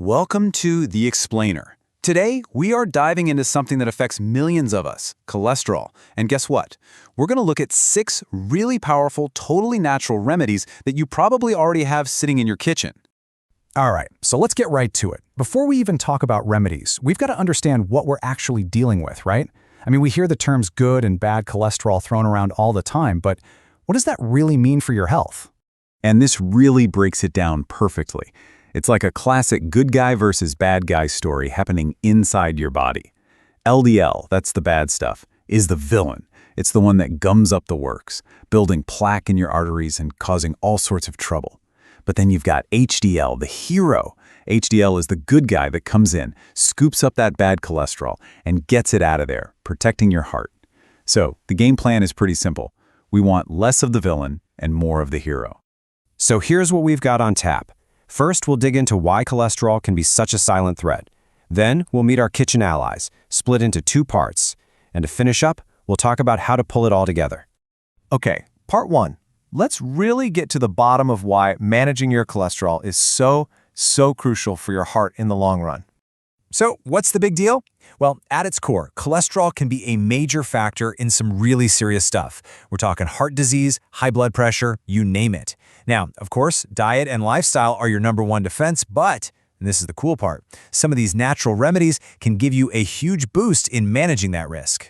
Welcome to The Explainer. Today, we are diving into something that affects millions of us, cholesterol. And guess what? We're going to look at 6 really powerful, totally natural remedies that you probably already have sitting in your kitchen. All right, so let's get right to it. Before we even talk about remedies, we've got to understand what we're actually dealing with, right? I mean, we hear the terms good and bad cholesterol thrown around all the time, but what does that really mean for your health? And this really breaks it down perfectly. It's like a classic good guy versus bad guy story happening inside your body. LDL, that's the bad stuff, is the villain. It's the one that gums up the works, building plaque in your arteries and causing all sorts of trouble. But then you've got HDL, the hero. HDL is the good guy that comes in, scoops up that bad cholesterol, and gets it out of there, protecting your heart. So the game plan is pretty simple. We want less of the villain and more of the hero. So here's what we've got on tap. First, we'll dig into why cholesterol can be such a silent threat. Then, we'll meet our kitchen allies, split into 2 parts. And to finish up, we'll talk about how to pull it all together. Okay, part 1. Let's really get to the bottom of why managing your cholesterol is so crucial for your heart in the long run. So, what's the big deal? Well, at its core, cholesterol can be a major factor in some really serious stuff. We're talking heart disease, high blood pressure, you name it. Now, of course, diet and lifestyle are your #1 defense, but, and this is the cool part, some of these natural remedies can give you a huge boost in managing that risk.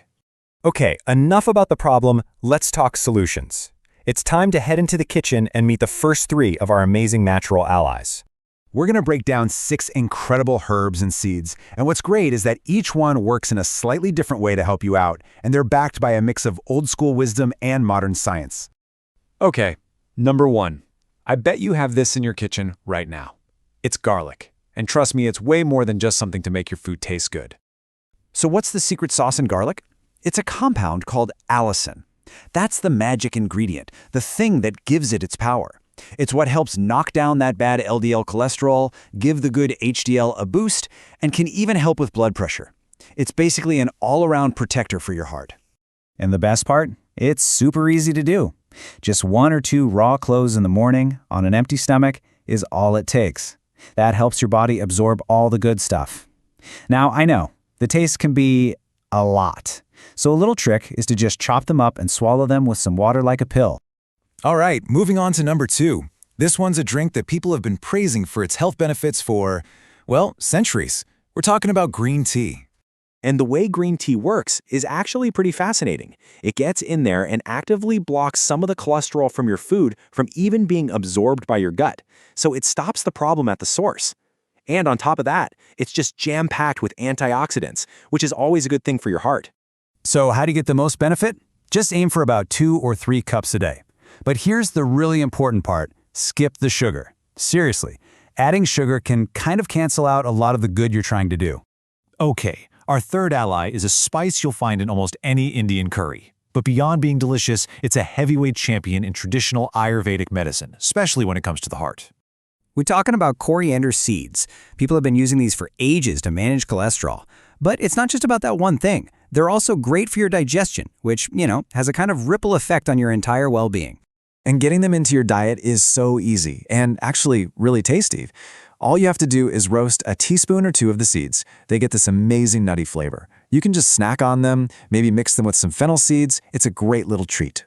Okay, enough about the problem, let's talk solutions. It's time to head into the kitchen and meet the first 3 of our amazing natural allies. We're going to break down 6 incredible herbs and seeds, and what's great is that each one works in a slightly different way to help you out, and they're backed by a mix of old-school wisdom and modern science. Okay, number 1. I bet you have this in your kitchen right now. It's garlic. And trust me, it's way more than just something to make your food taste good. So what's the secret sauce in garlic? It's a compound called allicin. That's the magic ingredient, the thing that gives it its power. It's what helps knock down that bad LDL cholesterol, give the good HDL a boost, and can even help with blood pressure. It's basically an all-around protector for your heart. And the best part? It's super easy to do. Just 1 or 2 raw cloves in the morning on an empty stomach is all it takes. That helps your body absorb all the good stuff. Now, I know, the taste can be a lot. So a little trick is to just chop them up and swallow them with some water like a pill. All right, moving on to number 2. This one's a drink that people have been praising for its health benefits for, well, centuries. We're talking about green tea. And the way green tea works is actually pretty fascinating. It gets in there and actively blocks some of the cholesterol from your food from even being absorbed by your gut. So it stops the problem at the source. And on top of that, it's just jam-packed with antioxidants, which is always a good thing for your heart. So how do you get the most benefit? Just aim for about 2 or 3 cups a day. But here's the really important part. Skip the sugar. Seriously, adding sugar can kind of cancel out a lot of the good you're trying to do. Okay, our third ally is a spice you'll find in almost any Indian curry. But beyond being delicious, it's a heavyweight champion in traditional Ayurvedic medicine, especially when it comes to the heart. We're talking about coriander seeds. People have been using these for ages to manage cholesterol. But it's not just about that one thing. They're also great for your digestion, which, has a kind of ripple effect on your entire well-being. And getting them into your diet is so easy and actually really tasty. All you have to do is roast a teaspoon or 2 of the seeds. They get this amazing nutty flavor. You can just snack on them, maybe mix them with some fennel seeds. It's a great little treat.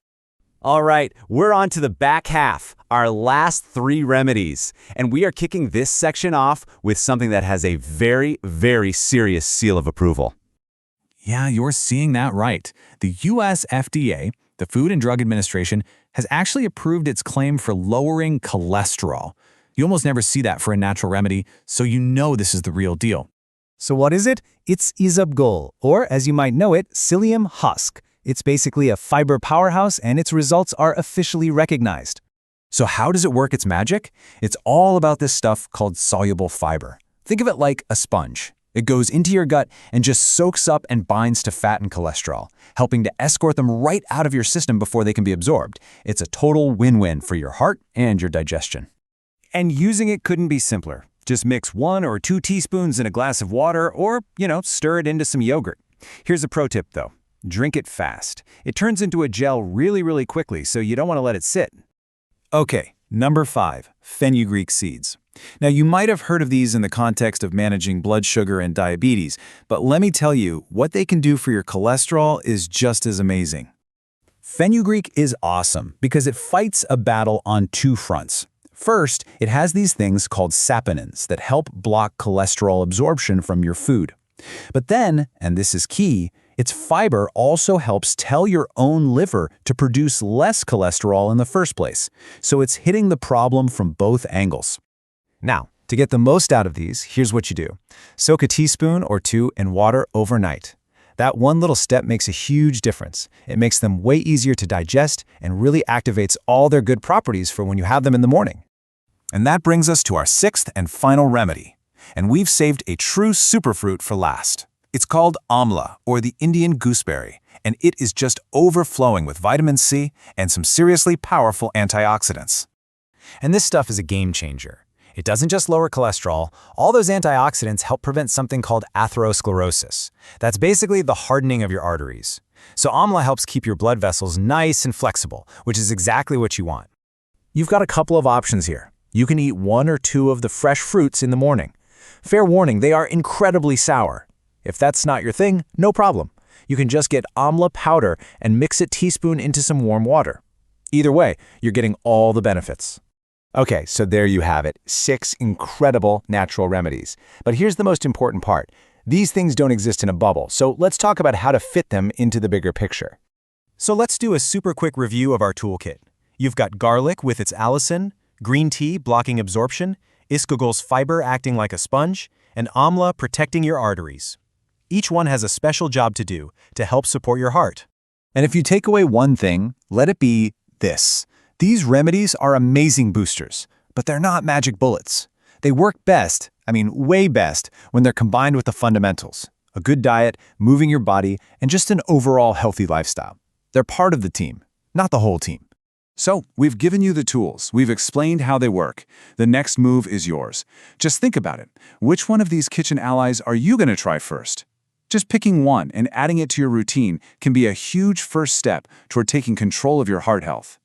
All right, we're on to the back half, our last 3 remedies. And we are kicking this section off with something that has a very, very serious seal of approval. Yeah, you're seeing that right. The US FDA, the Food and Drug Administration, has actually approved its claim for lowering cholesterol. You almost never see that for a natural remedy, so you know this is the real deal. So what is it? It's isabgol, or as you might know it, psyllium husk. It's basically a fiber powerhouse, and its results are officially recognized. So how does it work its magic? It's all about this stuff called soluble fiber. Think of it like a sponge. It goes into your gut and just soaks up and binds to fat and cholesterol, helping to escort them right out of your system before they can be absorbed. It's a total win-win for your heart and your digestion. And using it couldn't be simpler. Just mix 1 or 2 teaspoons in a glass of water or, stir it into some yogurt. Here's a pro tip though. Drink it fast. It turns into a gel really quickly, so you don't want to let it sit. Okay, Number 5, fenugreek seeds. Now, you might have heard of these in the context of managing blood sugar and diabetes, but let me tell you, what they can do for your cholesterol is just as amazing. Fenugreek is awesome because it fights a battle on two fronts. First, it has these things called saponins that help block cholesterol absorption from your food. But then, and this is key, its fiber also helps tell your own liver to produce less cholesterol in the first place. So it's hitting the problem from both angles. Now, to get the most out of these, here's what you do. Soak a teaspoon or two in water overnight. That one little step makes a huge difference. It makes them way easier to digest and really activates all their good properties for when you have them in the morning. And that brings us to our 6th and final remedy. And we've saved a true superfruit for last. It's called amla, or the Indian gooseberry, and it is just overflowing with vitamin C and some seriously powerful antioxidants. And this stuff is a game changer. It doesn't just lower cholesterol, all those antioxidants help prevent something called atherosclerosis. That's basically the hardening of your arteries. So amla helps keep your blood vessels nice and flexible, which is exactly what you want. You've got a couple of options here. You can eat 1 or 2 of the fresh fruits in the morning. Fair warning, they are incredibly sour. If that's not your thing, no problem. You can just get amla powder and mix a teaspoon into some warm water. Either way, you're getting all the benefits. Okay, so there you have it, 6 incredible natural remedies. But here's the most important part. These things don't exist in a bubble, so let's talk about how to fit them into the bigger picture. So let's do a super quick review of our toolkit. You've got garlic with its allicin, green tea blocking absorption, iscagol's fiber acting like a sponge, and amla protecting your arteries. Each one has a special job to do to help support your heart. And if you take away one thing, let it be this. These remedies are amazing boosters, but they're not magic bullets. They work best, way best, when they're combined with the fundamentals. A good diet, moving your body, and just an overall healthy lifestyle. They're part of the team, not the whole team. So, we've given you the tools, we've explained how they work. The next move is yours. Just think about it. Which one of these kitchen allies are you going to try first? Just picking one and adding it to your routine can be a huge first step toward taking control of your heart health.